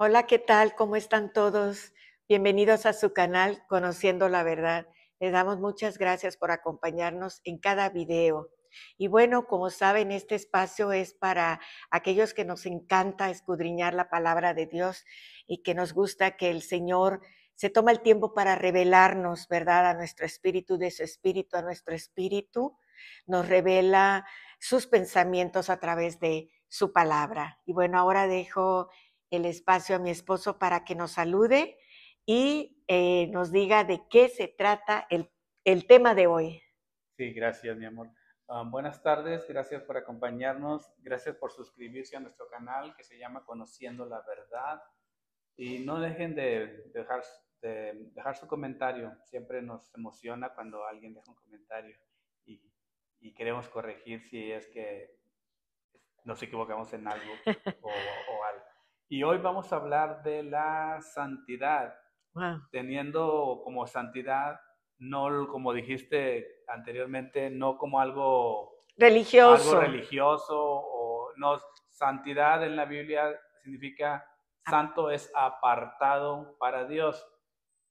Hola, ¿qué tal? ¿Cómo están todos? Bienvenidos a su canal Conociendo la Verdad. Les damos muchas gracias por acompañarnos en cada video. Y bueno, como saben, este espacio es para aquellos que nos encanta escudriñar la palabra de Dios y que nos gusta que el Señor se toma el tiempo para revelarnos, ¿verdad? A nuestro espíritu, de su espíritu a nuestro espíritu. Nos revela sus pensamientos a través de su palabra. Y bueno, ahora dejo el espacio a mi esposo para que nos salude y nos diga de qué se trata el tema de hoy. Sí, gracias, mi amor. Buenas tardes, gracias por acompañarnos, gracias por suscribirse a nuestro canal que se llama Conociendo la Verdad. Y no dejen de dejar su comentario, siempre nos emociona cuando alguien deja un comentario y, y queremos corregir si es que nos equivocamos en algo o algo. Y hoy vamos a hablar de la santidad, Wow. teniendo como santidad, no como dijiste anteriormente, no como algo Religioso. religioso o no, santidad en la Biblia significa santo es apartado para Dios.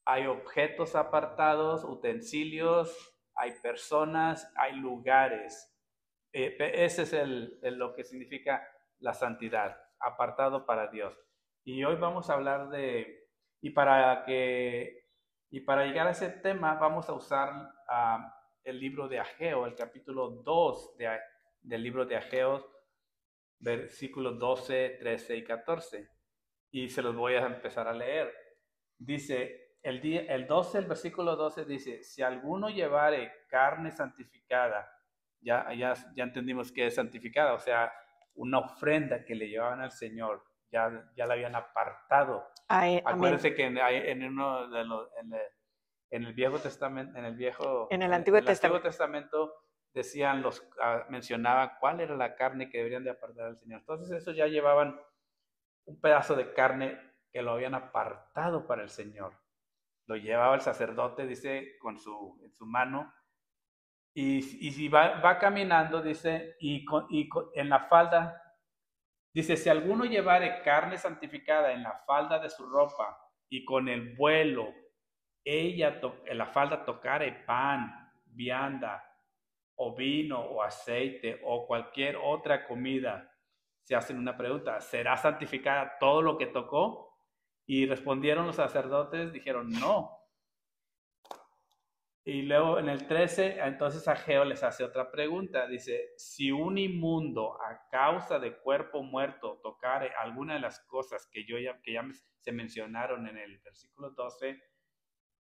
Hay objetos apartados, utensilios, hay personas, hay lugares. Ese es lo que significa la santidad, apartado para Dios. Y hoy vamos a hablar y para que, y para llegar a ese tema vamos a usar el libro de Ageo, el capítulo 2 del libro de Ageo, versículos 12, 13 y 14. Y se los voy a empezar a leer. Dice, el 12, el versículo 12 dice, si alguno llevare carne santificada, ya entendimos que es santificada, o sea, una ofrenda que le llevaban al Señor, ya la habían apartado. Ay, amén. Acuérdense que en uno de los, en el Viejo Testamento, En el en Antiguo el Antiguo Testamento. Testamento decían mencionaba cuál era la carne que deberían de apartar al Señor. Entonces eso ya llevaban un pedazo de carne que lo habían apartado para el Señor. Lo llevaba el sacerdote, dice, en su mano, y si va caminando, dice, en la falda, dice, si alguno llevare carne santificada en la falda de su ropa, y con el vuelo, en la falda tocare pan, vianda, o vino, o aceite, o cualquier otra comida, se hacen una pregunta, ¿será santificada todo lo que tocó? Y respondieron los sacerdotes, dijeron, no. Y luego en el 13, entonces Ageo les hace otra pregunta. Dice, si un inmundo a causa de cuerpo muerto tocare alguna de las cosas que ya se mencionaron en el versículo 12,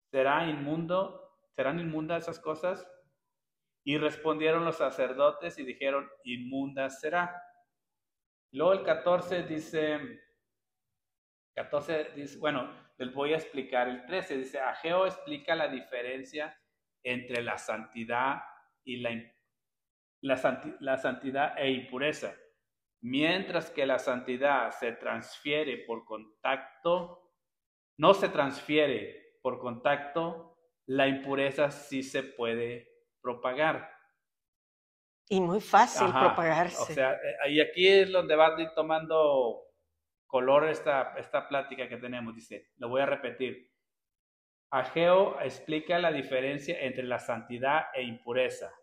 ¿serán inmundas esas cosas? Y respondieron los sacerdotes y dijeron, inmunda será. Luego el 14 dice, bueno, les voy a explicar el 13. Dice, Ageo explica la diferencia entre la santidad y la santidad e impureza. Mientras que la santidad se transfiere por contacto, no se transfiere por contacto, la impureza sí se puede propagar. Y muy fácil Ajá, o propagarse. sea, y aquí es donde va a ir tomando color esta plática que tenemos. Dice, lo voy a repetir. Ageo explica la diferencia entre la santidad e impureza.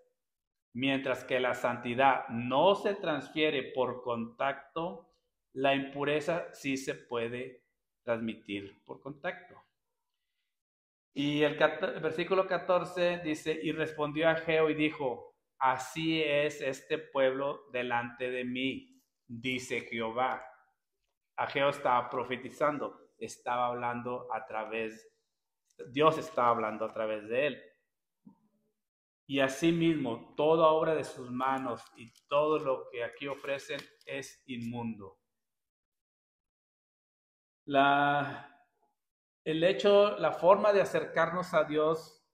Mientras que la santidad no se transfiere por contacto, la impureza sí se puede transmitir por contacto. Y el versículo 14 dice, y respondió Ageo y dijo, así es este pueblo delante de mí, dice Jehová. Ageo estaba profetizando, estaba hablando Dios estaba hablando a través de él. Y asimismo, toda obra de sus manos y todo lo que aquí ofrecen es inmundo. La, la forma de acercarnos a Dios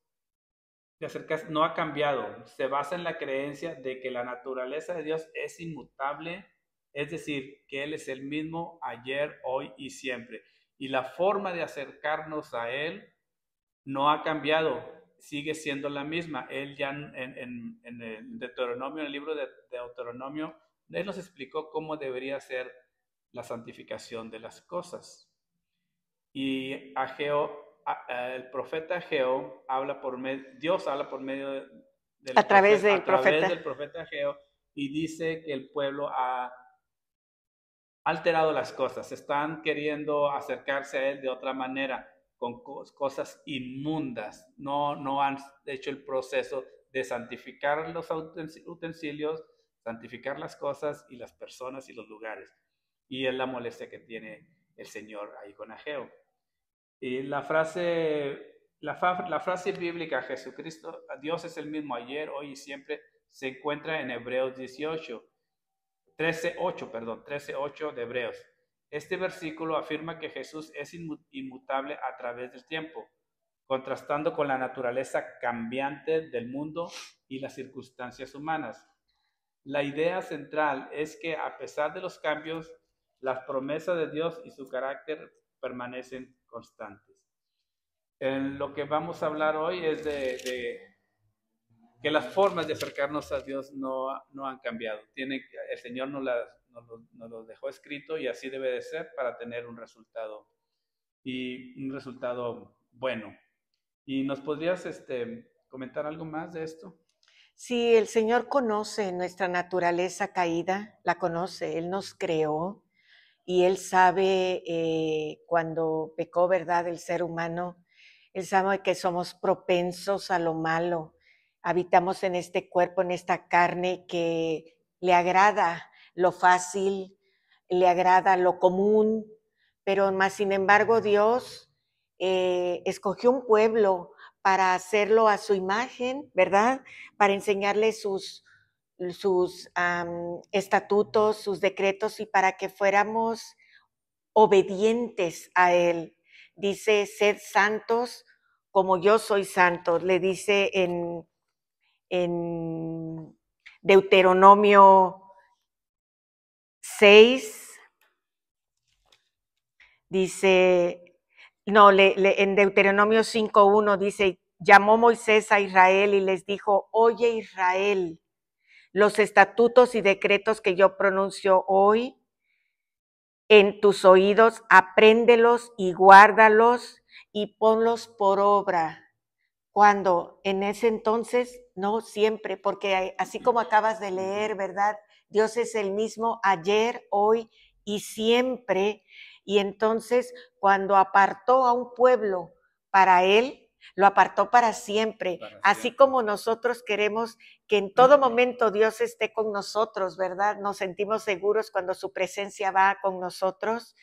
no ha cambiado. Se basa en la creencia de que la naturaleza de Dios es inmutable, es decir, que Él es el mismo ayer, hoy y siempre. Y la forma de acercarnos a Él no ha cambiado, sigue siendo la misma. Él ya en el Deuteronomio, en el libro de Deuteronomio, Él nos explicó cómo debería ser la santificación de las cosas. Y el profeta Ageo habla Dios habla por medio A través del a través profeta. del profeta Ageo y dice que el pueblo ha alterado las cosas, están queriendo acercarse a él de otra manera, con cosas inmundas, no han hecho el proceso de santificar los utensilios, santificar las cosas y las personas y los lugares. Y es la molestia que tiene el Señor ahí con Ageo. Y la frase bíblica, Jesucristo, Dios es el mismo ayer, hoy y siempre, se encuentra en Hebreos 13:8 de Hebreos. Este versículo afirma que Jesús es inmutable a través del tiempo, contrastando con la naturaleza cambiante del mundo y las circunstancias humanas. La idea central es que a pesar de los cambios, las promesas de Dios y su carácter permanecen constantes. En lo que vamos a hablar hoy es de que las formas de acercarnos a Dios no han cambiado. El Señor nos lo dejó escrito y así debe de ser para tener un resultado bueno. ¿Y nos podrías comentar algo más de esto? Sí, el Señor conoce nuestra naturaleza caída, la conoce, Él nos creó y Él sabe cuando pecó, ¿verdad?, el ser humano. Él sabe que somos propensos a lo malo. Habitamos en este cuerpo, en esta carne que le agrada lo fácil, le agrada lo común, pero más sin embargo Dios escogió un pueblo para hacerlo a su imagen, ¿verdad? Para enseñarle sus estatutos, sus decretos y para que fuéramos obedientes a Él. Dice, sed santos como yo soy santo, le dice en Deuteronomio 6, dice, no, en Deuteronomio 5:1 dice, llamó Moisés a Israel y les dijo, oye Israel, los estatutos y decretos que yo pronuncio hoy en tus oídos, apréndelos y guárdalos y ponlos por obra. Cuando en ese entonces, no siempre, porque así como acabas de leer, ¿verdad? Dios es el mismo ayer, hoy y siempre. Y entonces cuando apartó a un pueblo para Él, lo apartó para siempre. Así como nosotros queremos que en todo momento Dios esté con nosotros, ¿verdad? Nos sentimos seguros cuando su presencia va con nosotros.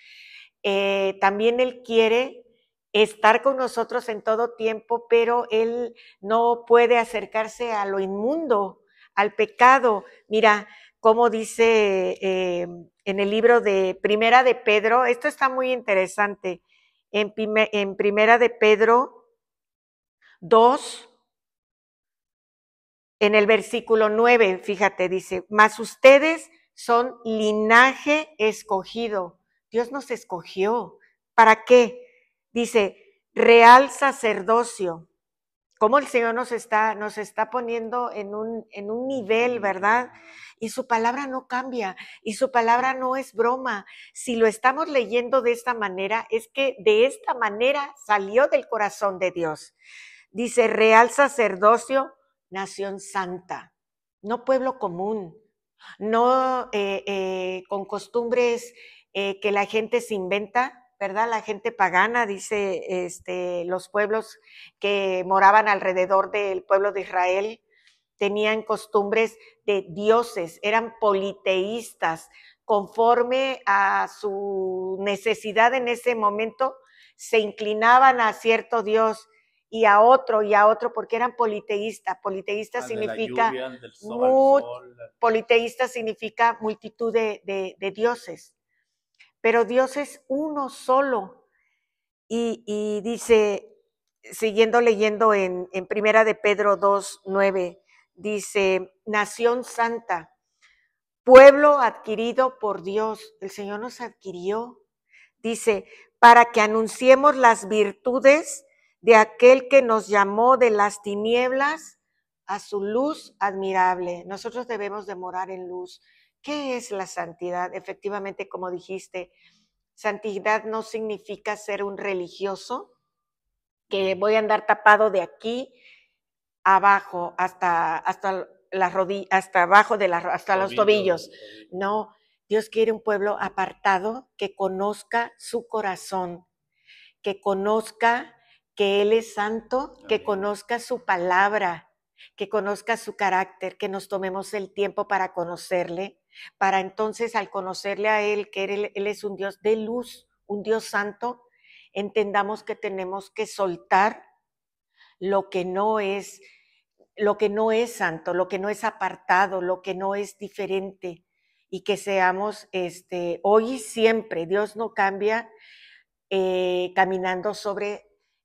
También Él quiere estar con nosotros en todo tiempo, pero Él no puede acercarse a lo inmundo, al pecado. Mira, como dice en el libro de Primera de Pedro, esto está muy interesante, en Primera de Pedro 2, en el versículo 9, fíjate, dice, mas ustedes son linaje escogido. Dios nos escogió. ¿Para qué? Dice, real sacerdocio. Cómo el Señor nos está poniendo en un nivel, ¿verdad? Y su palabra no cambia, y su palabra no es broma. Si lo estamos leyendo de esta manera, es que de esta manera salió del corazón de Dios. Dice, real sacerdocio, nación santa, no pueblo común, no con costumbres que la gente se inventa, ¿verdad? La gente pagana, dice los pueblos que moraban alrededor del pueblo de Israel, tenían costumbres de dioses, eran politeístas, conforme a su necesidad en ese momento, se inclinaban a cierto Dios y a otro, porque eran politeístas. Politeísta significa politeísta significa multitud de dioses, pero Dios es uno solo. Y dice, siguiendo leyendo en Primera de Pedro 2:9, dice, nación santa, pueblo adquirido por Dios. El Señor nos adquirió. Dice, para que anunciemos las virtudes de aquel que nos llamó de las tinieblas a su luz admirable. Nosotros debemos de morar en luz. ¿Qué es la santidad? Efectivamente, como dijiste, Santidad no significa ser un religioso, que voy a andar tapado de aquí abajo hasta las rodillas, hasta abajo hasta los tobillos. No, Dios quiere un pueblo apartado que conozca su corazón, que conozca que Él es santo, que conozca su palabra, que conozca su carácter, que nos tomemos el tiempo para conocerle, para entonces al conocerle a Él, que Él es un Dios de luz, un Dios santo, entendamos que tenemos que soltar lo que no es, lo que no es santo, lo que no es apartado, lo que no es diferente, y que seamos hoy y siempre. Dios no cambia, caminando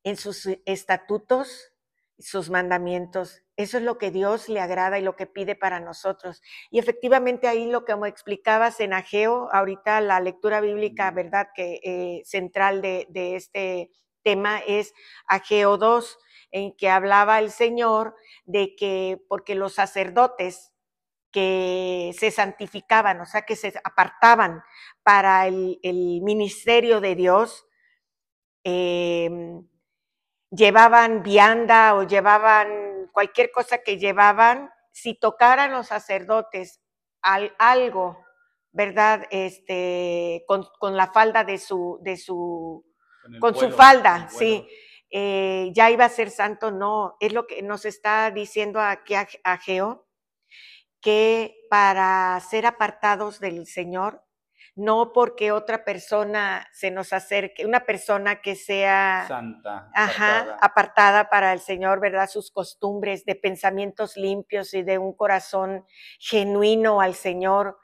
en sus estatutos, sus mandamientos. Eso es lo que Dios le agrada y lo que pide para nosotros. Y efectivamente ahí lo que como explicabas en Ageo, ahorita la lectura bíblica, ¿verdad? Que central de este tema es Ageo 2, en que hablaba el Señor de que porque los sacerdotes que se santificaban, o sea, que se apartaban para el ministerio de Dios, llevaban vianda o llevaban cualquier cosa que llevaban, si tocaran los sacerdotes algo, ¿verdad? Con la falda con su falda, sí, ya iba a ser santo. No, es lo que nos está diciendo aquí Ageo, que para ser apartados del Señor, no porque otra persona se nos acerque, una persona que sea santa, apartada para el Señor, ¿verdad? Sus costumbres de pensamientos limpios y de un corazón genuino al Señor,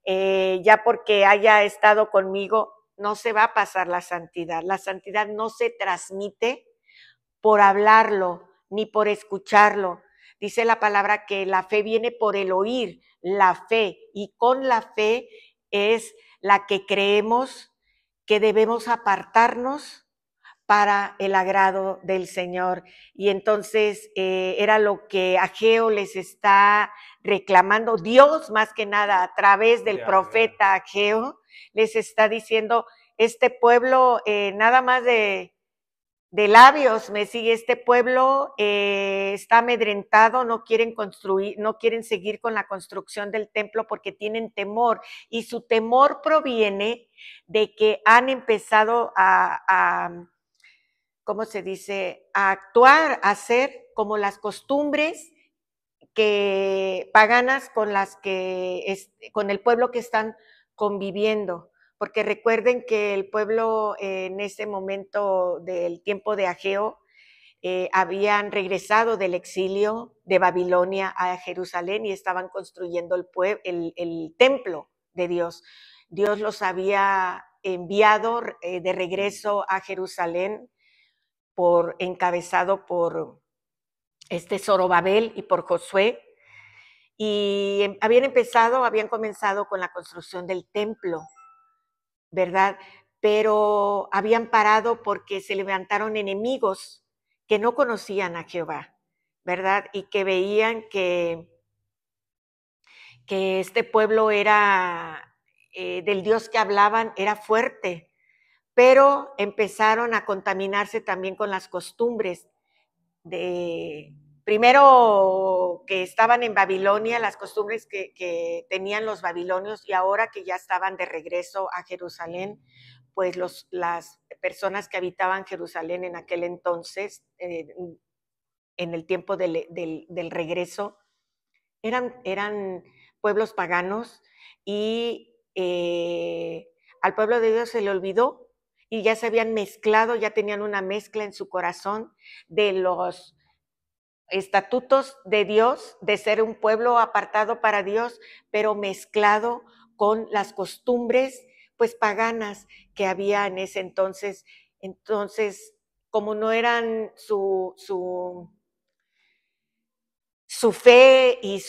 ya porque haya estado conmigo, no se va a pasar la santidad. La santidad no se transmite por hablarlo ni por escucharlo. Dice la palabra que la fe viene por el oír, la fe, y con la fe es la que creemos que debemos apartarnos para el agrado del Señor. Y entonces era lo que Ageo les está reclamando. Dios, más que nada, a través del profeta Ageo, les está diciendo, este pueblo nada más de labios me sigue, este pueblo está amedrentado, no quieren construir, no quieren seguir con la construcción del templo porque tienen temor, y su temor proviene de que han empezado ¿cómo se dice?, a actuar, a hacer como las costumbres paganas con el pueblo que están conviviendo. Porque recuerden que el pueblo en ese momento del tiempo de Ageo habían regresado del exilio de Babilonia a Jerusalén y estaban construyendo el templo de Dios. Dios los había enviado de regreso a Jerusalén encabezado por Zorobabel y por Josué, y habían comenzado con la construcción del templo, ¿verdad? Pero habían parado porque se levantaron enemigos que no conocían a Jehová, ¿verdad? Y que veían que este pueblo era, del Dios que hablaban, era fuerte, pero empezaron a contaminarse también con las costumbres primero que estaban en Babilonia, las costumbres que tenían los babilonios, y ahora que ya estaban de regreso a Jerusalén, pues las personas que habitaban Jerusalén en aquel entonces, en el tiempo del regreso, eran pueblos paganos, y al pueblo de Dios se le olvidó y ya se habían mezclado, ya tenían una mezcla en su corazón de los estatutos de Dios, de ser un pueblo apartado para Dios, pero mezclado con las costumbres pues paganas que había en ese entonces. Entonces, como no eran su fe y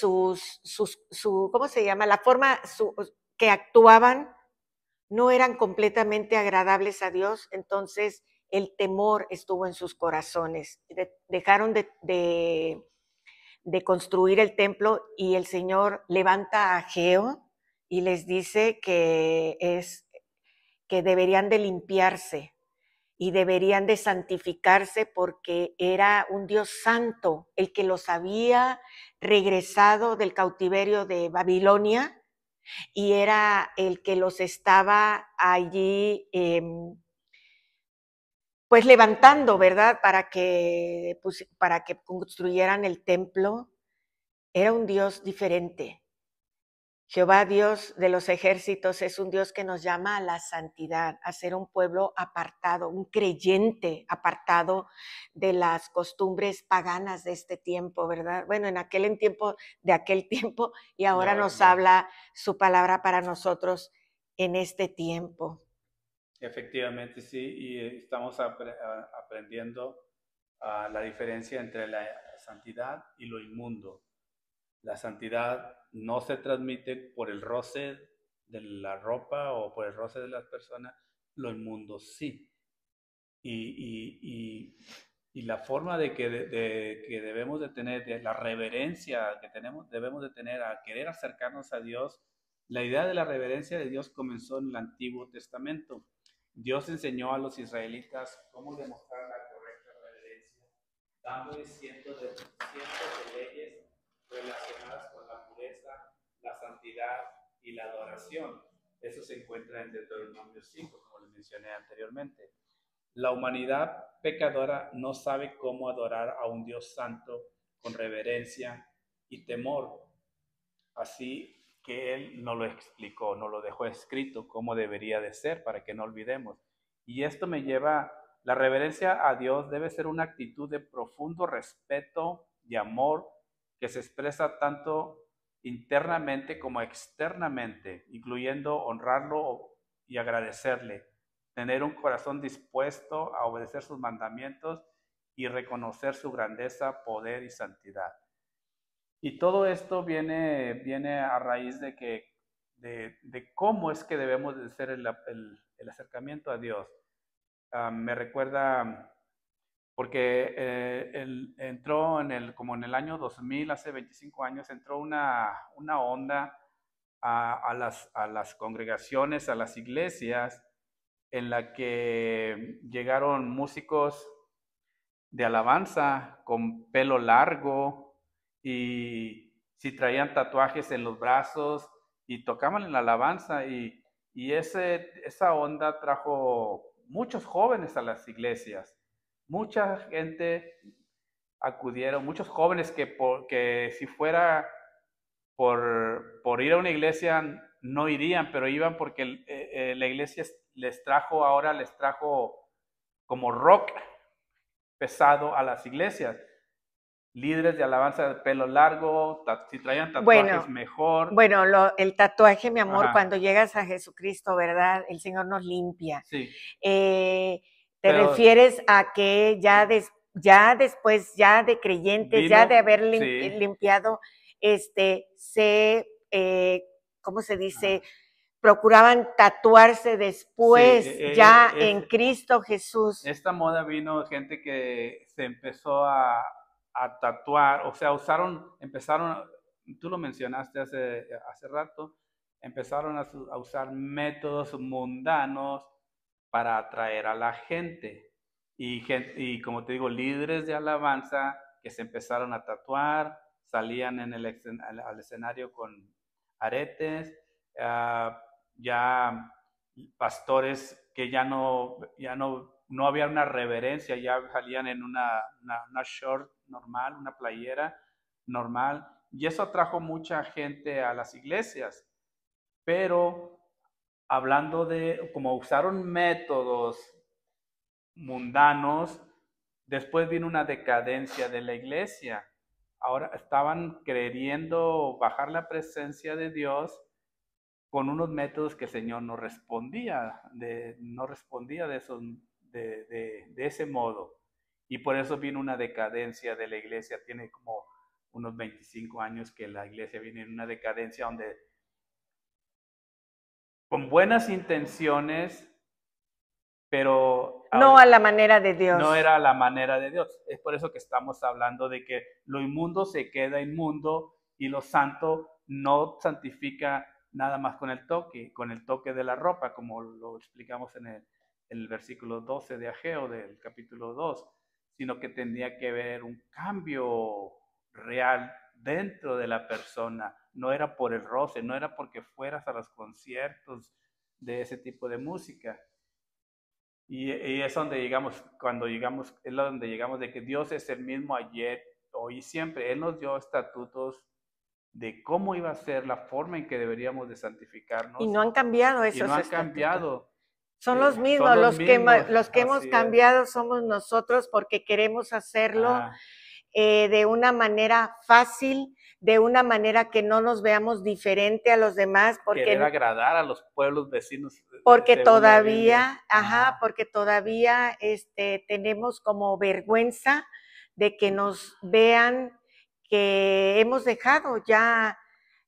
¿cómo se llama? La forma que actuaban no eran completamente agradables a Dios, entonces el temor estuvo en sus corazones. Dejaron de construir el templo, y el Señor levanta a Ageo y les dice que que deberían de limpiarse y deberían de santificarse porque era un Dios santo el que los había regresado del cautiverio de Babilonia y era el que los estaba allí pues levantando, ¿verdad? Para que construyeran el templo. Era un Dios diferente. Jehová, Dios de los ejércitos, es un Dios que nos llama a la santidad, a ser un pueblo apartado, un creyente apartado de las costumbres paganas de este tiempo, ¿verdad? Bueno, en aquel tiempo, de aquel tiempo, y ahora nos habla su palabra para nosotros en este tiempo. Efectivamente, sí, y estamos aprendiendo la diferencia entre la santidad y lo inmundo. La santidad no se transmite por el roce de la ropa o por el roce de las personas, lo inmundo sí. Y la forma de que debemos de tener, de la reverencia que debemos de tener a querer acercarnos a Dios, la idea de la reverencia de Dios comenzó en el Antiguo Testamento. Dios enseñó a los israelitas cómo demostrar la correcta reverencia, dándoles cientos de leyes relacionadas con la pureza, la santidad y la adoración. Eso se encuentra en Deuteronomio 5, como les mencioné anteriormente. La humanidad pecadora no sabe cómo adorar a un Dios santo con reverencia y temor. Así que Él nos lo explicó, nos lo dejó escrito cómo debería de ser para que no olvidemos. Y esto me lleva, la reverencia a Dios debe ser una actitud de profundo respeto y amor que se expresa tanto internamente como externamente, incluyendo honrarlo y agradecerle, tener un corazón dispuesto a obedecer sus mandamientos y reconocer su grandeza, poder y santidad. Y todo esto viene a raíz de cómo es que debemos de hacer el acercamiento a Dios. Me recuerda, porque entró como en el año 2000, hace 25 años, entró una onda a las congregaciones, a las iglesias, en la que llegaron músicos de alabanza con pelo largo y si traían tatuajes en los brazos y tocaban en la alabanza y esa onda trajo muchos jóvenes a las iglesias, mucha gente acudieron, muchos jóvenes que si fuera por ir a una iglesia no irían, pero iban porque la iglesia les trajo como rock pesado a las iglesias. Líderes de alabanza de pelo largo, si traían tatuajes mejor. Bueno, el tatuaje, mi amor, cuando llegas a Jesucristo, ¿verdad? El Señor nos limpia. Sí. ¿Te refieres a que ya después, ya de creyentes, ya de haber limpiado, ¿cómo se dice? Procuraban tatuarse después, en Cristo Jesús. Esta moda vino gente que se empezó a tatuar, o sea, empezaron, tú lo mencionaste hace rato, empezaron a usar métodos mundanos para atraer a la gente. Y como te digo, líderes de alabanza que se empezaron a tatuar, salían al escenario con aretes, ya pastores que ya no había una reverencia, ya salían en una short normal, una playera normal, y eso atrajo mucha gente a las iglesias. Pero hablando de cómo usaron métodos mundanos, después vino una decadencia de la iglesia. Ahora estaban queriendo bajar la presencia de Dios con unos métodos que el Señor no respondía de ese modo. Y por eso vino una decadencia de la iglesia. Tiene como unos 25 años que la iglesia viene en una decadencia donde con buenas intenciones, pero no a la manera de Dios. No era a la manera de Dios. Es por eso que estamos hablando de que lo inmundo se queda inmundo y lo santo no santifica nada más con el toque de la ropa, como lo explicamos en el versículo 12 de Ageo del capítulo 2, sino que tendría que haber un cambio real dentro de la persona. No era por el roce, no era porque fueras a los conciertos de ese tipo de música. Y es donde llegamos, cuando llegamos, es donde llegamos de que Dios es el mismo ayer, hoy y siempre. Él nos dio estatutos de cómo iba a ser la forma en que deberíamos de santificarnos Y no han cambiado y no esos han estatutos. cambiado. Son los mismos, Son los que hemos así es. cambiado somos nosotros porque queremos hacerlo Ah, de una manera fácil, de una manera que no nos veamos diferente a los demás, querer porque, agradar a los pueblos vecinos porque según la Biblia. todavía, porque todavía tenemos como vergüenza de que nos vean que hemos dejado ya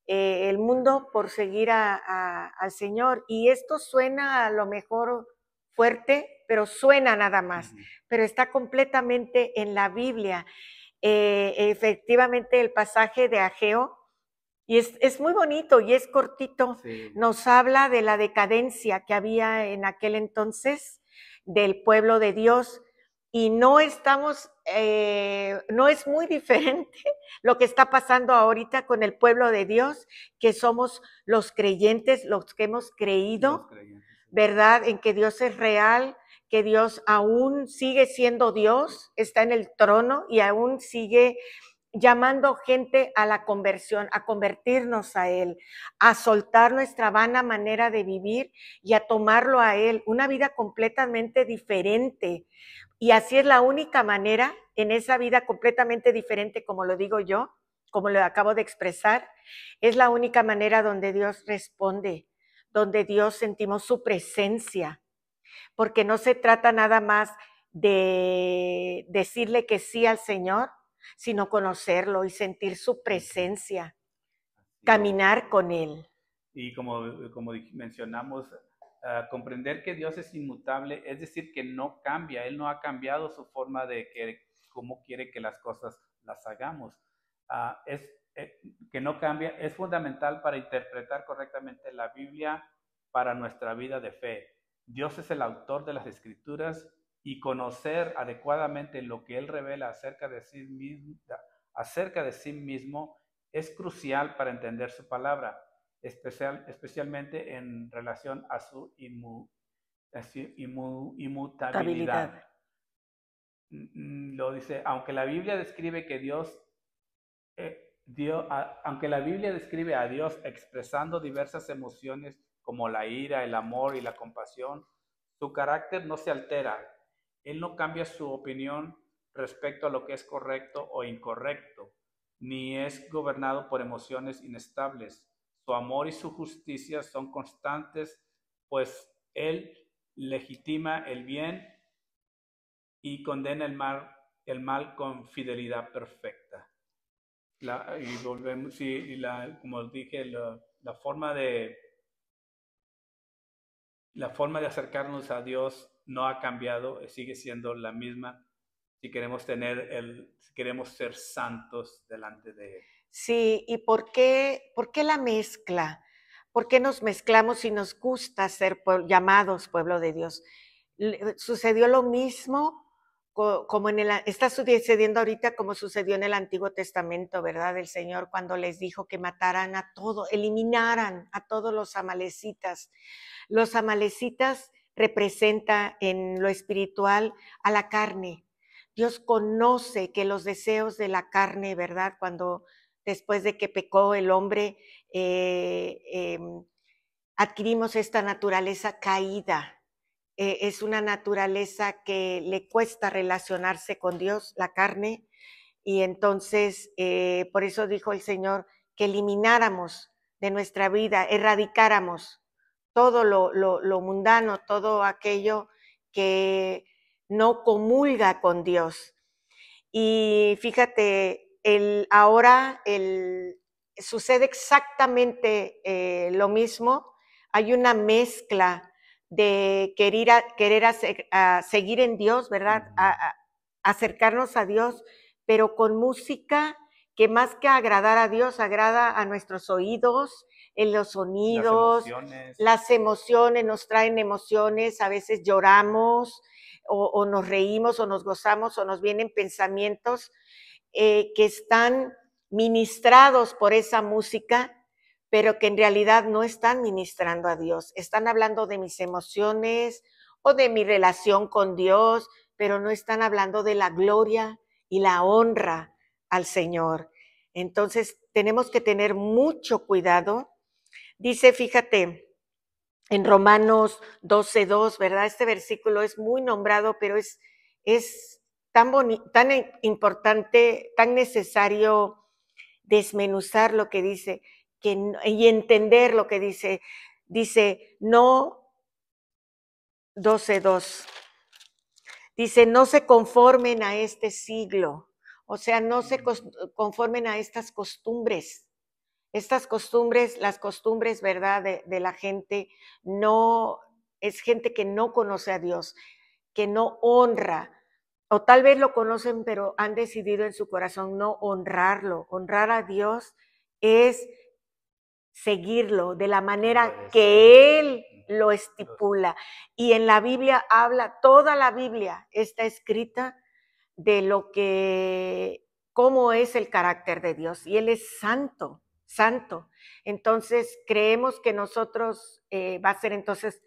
el mundo por seguir al Señor. Y esto suena a lo mejor fuerte, pero suena nada más, pero está completamente en la Biblia. Efectivamente, el pasaje de Ageo, y es muy bonito y es cortito, Sí. nos habla de la decadencia que había en aquel entonces del pueblo de Dios. Y no estamos, no es muy diferente lo que está pasando ahorita con el pueblo de Dios, que somos los creyentes, los que hemos creído, ¿verdad? En que Dios es real, que Dios aún sigue siendo Dios, está en el trono y aún sigue llamando gente a la conversión, a convertirnos a Él, a soltar nuestra vana manera de vivir y a tomarlo a Él, una vida completamente diferente. Y así es la única manera, en esa vida completamente diferente, como lo digo yo, como lo acabo de expresar, es la única manera donde Dios responde, donde Dios sentimos su presencia, porque no se trata nada más de decirle que sí al Señor, sino conocerlo y sentir su presencia, caminar con Él. Y como mencionamos, comprender que Dios es inmutable, es decir, que no cambia. Él no ha cambiado su forma de cómo quiere que las cosas las hagamos. Que no cambia, es fundamental para interpretar correctamente la Biblia para nuestra vida de fe. Dios es el autor de las Escrituras y conocer adecuadamente lo que Él revela acerca de sí mismo es crucial para entender su palabra, especialmente en relación a su inmutabilidad. Lo dice, aunque la Biblia describe que aunque la Biblia describe a Dios expresando diversas emociones como la ira, el amor y la compasión, su carácter no se altera. Él no cambia su opinión respecto a lo que es correcto o incorrecto, ni es gobernado por emociones inestables. Su amor y su justicia son constantes, pues Él legitima el bien y condena el mal con fidelidad perfecta. Y volvemos, sí, como dije, la forma de acercarnos a Dios no ha cambiado, sigue siendo la misma si queremos si queremos ser santos delante de Él. Sí, ¿y por qué la mezcla? ¿Por qué nos mezclamos y nos gusta ser llamados pueblo de Dios? Sucedió lo mismo como está sucediendo ahorita como sucedió en el Antiguo Testamento, ¿verdad? El Señor cuando les dijo que mataran a todo, eliminaran a todos los amalecitas. Los amalecitas representa en lo espiritual a la carne. Dios conoce que los deseos de la carne, ¿verdad? Cuando después de que pecó el hombre, adquirimos esta naturaleza caída. Es una naturaleza que le cuesta relacionarse con Dios, la carne, y entonces por eso dijo el Señor que elimináramos de nuestra vida, erradicáramos todo lo mundano, todo aquello que no comulga con Dios. Y fíjate, ahora sucede exactamente lo mismo. Hay una mezcla de querer seguir en Dios, ¿verdad? Acercarnos a Dios, pero con música que más que agradar a Dios, agrada a nuestros oídos, en los sonidos, las emociones, nos traen emociones, a veces lloramos o nos reímos o nos gozamos o nos vienen pensamientos que están ministrados por esa música, pero que en realidad no están ministrando a Dios. Están hablando de mis emociones o de mi relación con Dios, pero no están hablando de la gloria y la honra al Señor. Entonces, tenemos que tener mucho cuidado. Dice, fíjate, en Romanos 12:2, ¿verdad? Este versículo es muy nombrado, pero es tan importante, tan necesario desmenuzar lo que dice y entender lo que dice. Dice, no, 12:2. Dice, no se conformen a este siglo, o sea, no se conformen a estas costumbres. Estas costumbres, las costumbres, ¿verdad?, de la gente, no, es gente que no conoce a Dios, que no honra, o tal vez lo conocen, pero han decidido en su corazón no honrarlo. Honrar a Dios es seguirlo de la manera que Él lo estipula. Y en la Biblia habla, toda la Biblia está escrita de lo que, cómo es el carácter de Dios. Y Él es santo, santo. Entonces, creemos que nosotros va a ser entonces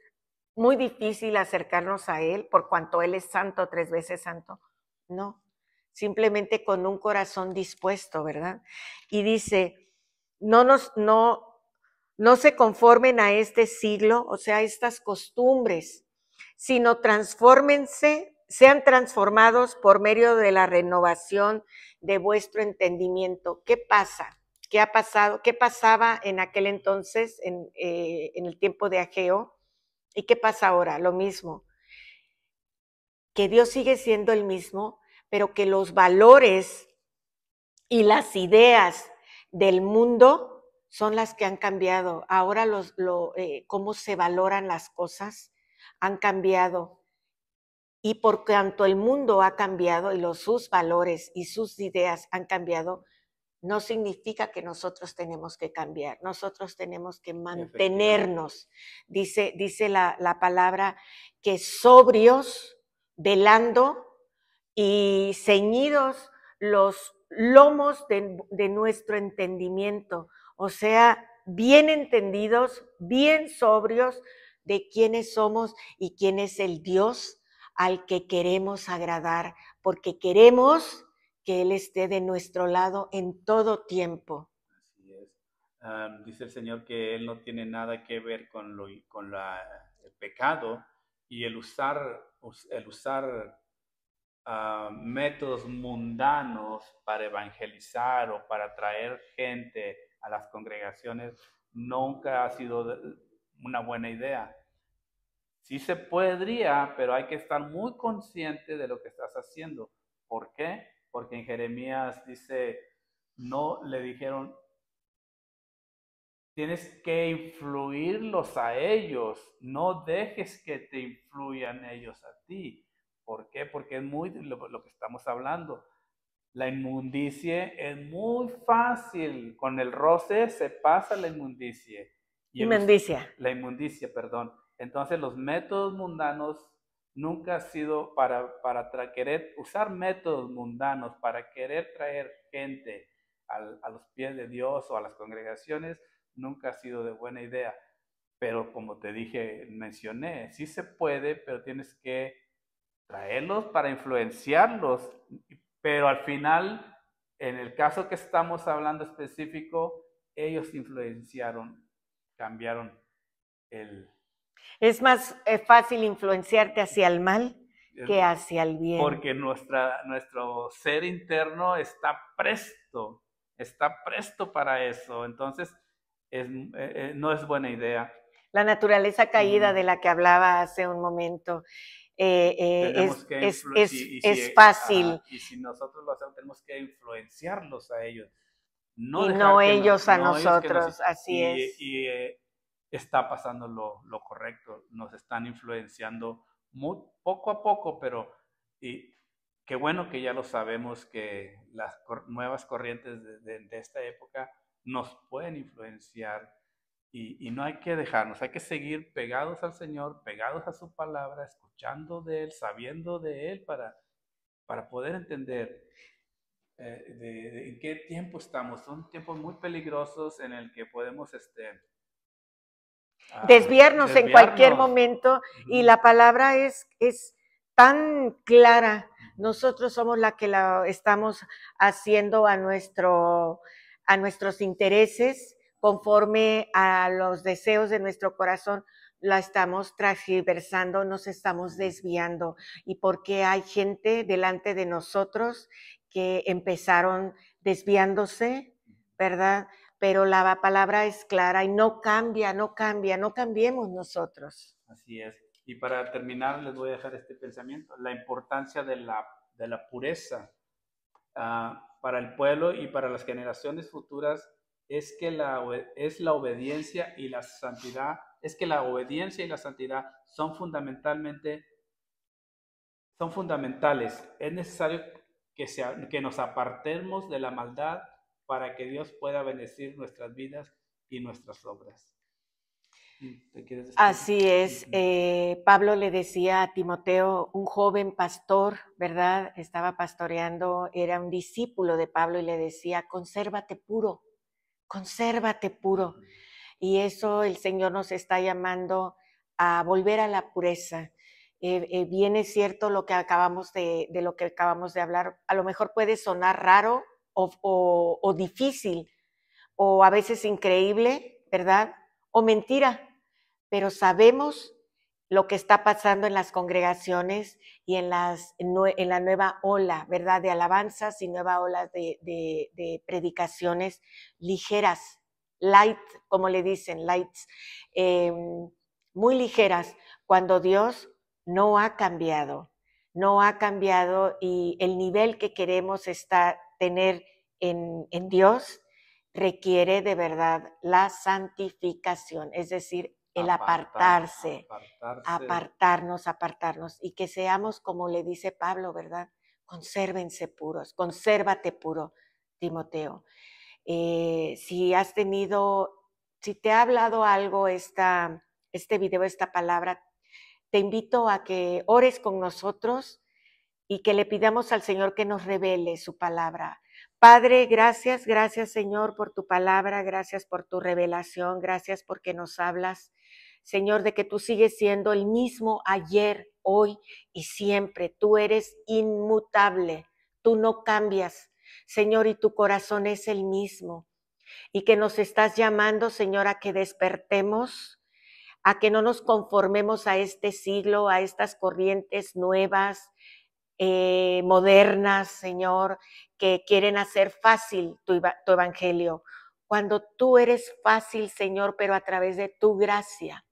muy difícil acercarnos a Él por cuanto Él es santo, 3 veces santo. No, simplemente con un corazón dispuesto, ¿verdad? Y dice, no se conformen a este siglo, o sea, estas costumbres, sino transfórmense, sean transformados por medio de la renovación de vuestro entendimiento. ¿Qué pasa? ¿Qué ha pasado? ¿Qué pasaba en aquel entonces, en el tiempo de Ageo? ¿Y qué pasa ahora? Lo mismo. Que Dios sigue siendo el mismo, pero que los valores y las ideas del mundo son las que han cambiado. Ahora cómo se valoran las cosas han cambiado. Y por cuanto el mundo ha cambiado y sus valores y sus ideas han cambiado, no significa que nosotros tenemos que cambiar. Nosotros tenemos que mantenernos. Dice la palabra que sobrios, velando y ceñidos los lomos de nuestro entendimiento. O sea, bien entendidos, bien sobrios de quiénes somos y quién es el Dios al que queremos agradar, porque queremos que Él esté de nuestro lado en todo tiempo. Así es. Dice el Señor que Él no tiene nada que ver con el pecado y el usar métodos mundanos para evangelizar o para traer gente a las congregaciones nunca ha sido una buena idea. Sí se podría, pero hay que estar muy consciente de lo que estás haciendo. ¿Por qué? Porque en Jeremías dice, no le dijeron, tienes que influirlos a ellos, no dejes que te influyan ellos a ti. ¿Por qué? Porque es muy lo que estamos hablando. La inmundicia es muy fácil, con el roce se pasa la inmundicia. La inmundicia, perdón. Entonces los métodos mundanos nunca han sido para querer usar métodos mundanos, para querer traer gente a los pies de Dios o a las congregaciones, nunca ha sido de buena idea. Pero como te dije, mencioné, sí se puede, pero tienes que traerlos para influenciarlos. Pero al final, en el caso que estamos hablando específico, ellos influenciaron, cambiaron el... Es más fácil influenciarte hacia el mal que hacia el bien. Porque nuestro ser interno está presto para eso. Entonces, no es buena idea. La naturaleza caída de la que hablaba hace un momento es fácil. Y si nosotros lo hacemos, tenemos que influenciarlos a ellos. Y no ellos a nosotros, así es. Y está pasando lo correcto. Nos están influenciando poco a poco, pero qué bueno que ya lo sabemos, que las nuevas corrientes de esta época nos pueden influenciar y no hay que dejarnos, hay que seguir pegados al Señor, pegados a su palabra, escuchando de Él, sabiendo de Él para poder entender en qué tiempo estamos. Son tiempos muy peligrosos en el que podemos Desviarnos en cualquier desviarnos. momento, y la palabra es tan clara. Nosotros somos la que la estamos haciendo a nuestros intereses, conforme a los deseos de nuestro corazón, la estamos transgiversando, nos estamos desviando. Y porque hay gente delante de nosotros que empezaron desviándose, ¿verdad? Pero la palabra es clara y no cambia, no cambia, no cambiemos nosotros. Así es. Y para terminar, les voy a dejar este pensamiento, la importancia de la pureza para el pueblo y para las generaciones futuras es que es la obediencia y la santidad, es que la obediencia y la santidad son fundamentales. Es necesario que nos apartemos de la maldad para que Dios pueda bendecir nuestras vidas y nuestras obras. ¿Te quieres decir? Así es. Pablo le decía a Timoteo, un joven pastor, ¿verdad? Estaba pastoreando, era un discípulo de Pablo, y le decía, consérvate puro, consérvate puro. Y eso el Señor nos está llamando a volver a la pureza. Bien es cierto lo que de lo que acabamos de hablar. A lo mejor puede sonar raro o difícil, o a veces increíble, ¿verdad? O mentira, pero sabemos lo que está pasando en las congregaciones y en la nueva ola, ¿verdad? De alabanzas y nueva ola de predicaciones ligeras, light, como le dicen, lights, muy ligeras, cuando Dios no ha cambiado, y el nivel que queremos tener en Dios requiere de verdad la santificación, es decir, el apartarnos, y que seamos, como le dice Pablo, ¿verdad? Consérvense puros, consérvate puro, Timoteo. Si te ha hablado algo este video, esta palabra, te invito a que ores con nosotros y que le pidamos al Señor que nos revele su palabra. Padre, gracias Señor por tu palabra, gracias por tu revelación, gracias porque nos hablas, Señor, de que tú sigues siendo el mismo ayer, hoy y siempre. Tú eres inmutable, tú no cambias, Señor, y tu corazón es el mismo. Y que nos estás llamando, Señor, a que despertemos, a que no nos conformemos a este siglo, a estas corrientes nuevas, modernas, Señor, que quieren hacer fácil tu evangelio, cuando tú eres fácil, Señor, pero a través de tu gracia,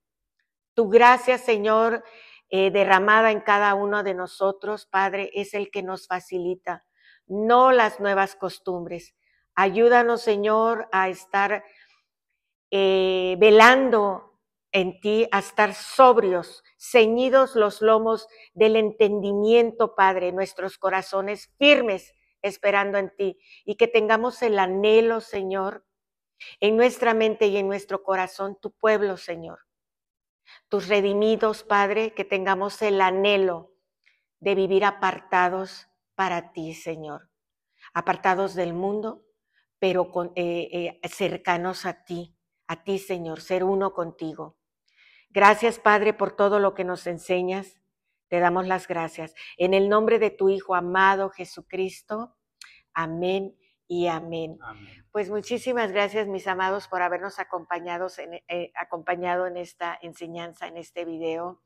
Señor, derramada en cada uno de nosotros, Padre, es el que nos facilita, no las nuevas costumbres. Ayúdanos, Señor, a estar velando en ti, a estar sobrios, ceñidos los lomos del entendimiento, Padre, nuestros corazones firmes, esperando en ti, y que tengamos el anhelo, Señor, en nuestra mente y en nuestro corazón, tu pueblo, Señor, tus redimidos, Padre, que tengamos el anhelo de vivir apartados para ti, Señor, apartados del mundo, pero cercanos a ti, Señor, ser uno contigo. Gracias, Padre, por todo lo que nos enseñas. Te damos las gracias. En el nombre de tu Hijo amado Jesucristo. Amén y amén. Amén. Pues muchísimas gracias, mis amados, por habernos acompañado en esta enseñanza, en este video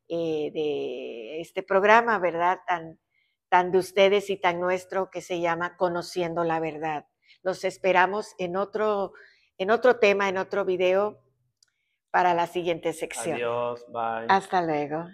de este programa, ¿verdad? Tan de ustedes y tan nuestro, que se llama Conociendo la Verdad. Los esperamos en otro tema, en otro video, para la siguiente sección. Adiós, bye. Hasta luego.